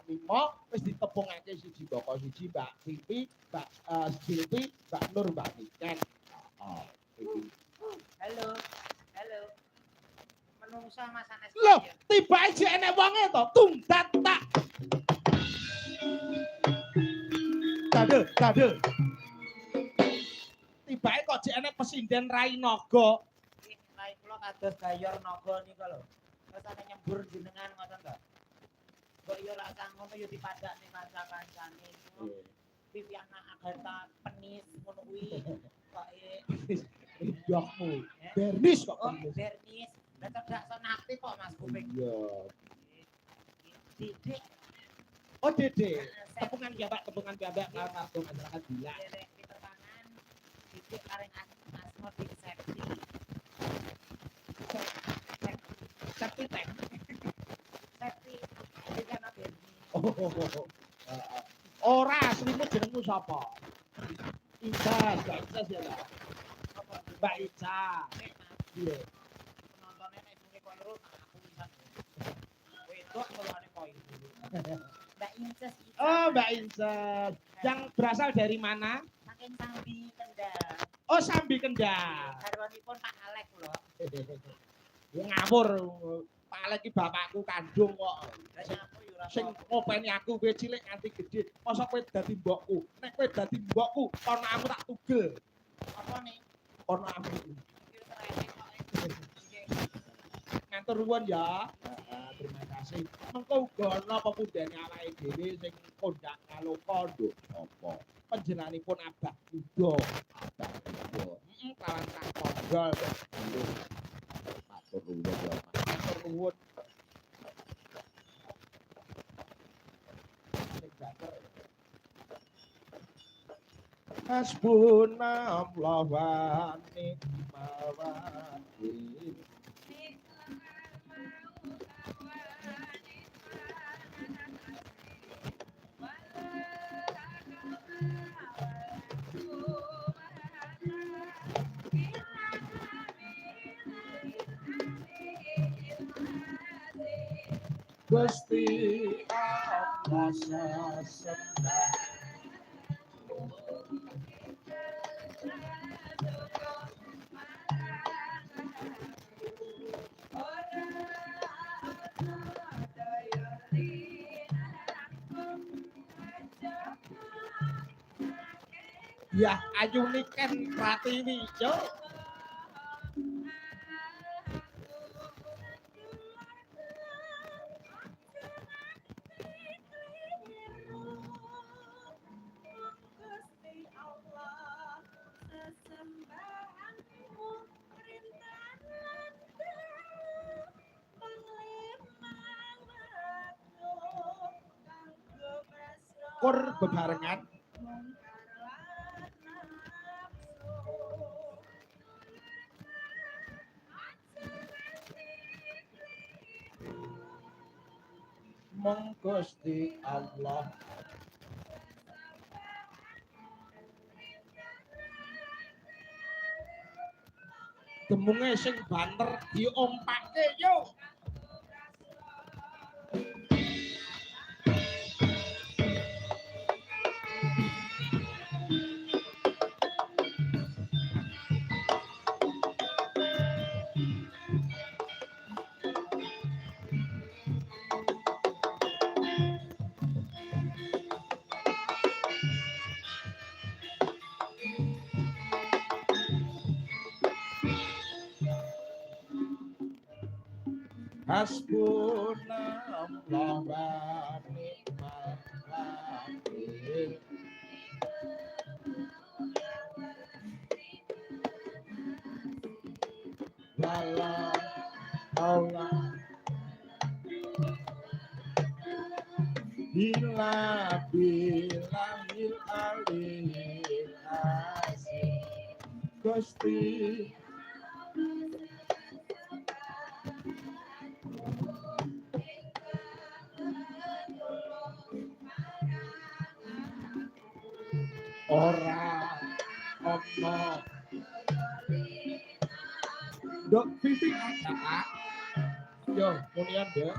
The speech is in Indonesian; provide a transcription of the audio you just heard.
Mimo wis ditepungake siji boko siji Mbak Vivi, Mbak Silvi, Mbak Nur, Mbak Niken. Oh, iki. Halo. Halo. Menungso Mas Anes. Loh, tibake jek enek wonge to, tunggat tak. Dadel. Tibake kok jek enek pesinden Rai Naga. Rai kula kados Gayor Naga nika lho. Terus ana nyembur jenengan ngoten to. Kok yo ra ngono yo dipadakne kanca-kancane. Viviana Agatha Penis ngono kuwi. Kok Yokmu. Bernis kok. Oh, Bernis. Lah cedak sonate kok Mas Kuping. Iya. Didik. Oh, Dede. Tepungan piyambak lan kartu masyarakat bila. Pinter tangan. Didik paring asma Dik Septi. Septi tek. Septi. Iki ana Bernis. Ora aslimu jenengmu sapa? Ica, Mbak Ica ya lah. Mbak Ica. Iya. Penontonnya nek sune kok loro aku bisa. Wedok kolane koi. Mbak Inces itu. Oh, Mbak Inces. Yang berasal dari mana? Saking Sambi Kendal. Oh, Sambi Kendal. Garwanipun Pak Alek lho. Ngawur. Pak Alek iki bapakku kandung kok. Sing ngopeni aku kowe cilik nganti gedhe. Mosok kowe dadi mbokku. Nek kowe dadi mbokku, kono aku tak tugel. Apa nih? Kono aku. Ngatur nuwun ya. Terima kasih. Mengko uga ana pepundhene awake dhewe sing kondang kaloka nduk apa. Panjenenganipun Abah Kuda. Abah Kuda. Kawan tak tonggal. Matur nuwun ya. Matur nuwun. Hasbunallah wa ni'mal wakil. Gusti Allah sesembah. Ya, ayu niken Pratiwi, Cuk. Kur bebarengan. Mong Gusti Allah. Demunge sing banter diompake yo. Hasbunallah wa ni'mal wakil. Wala haula illa billahil aliyyil azim. Gusti ora ono Dok Vivi ada. Yo, kemudian ya.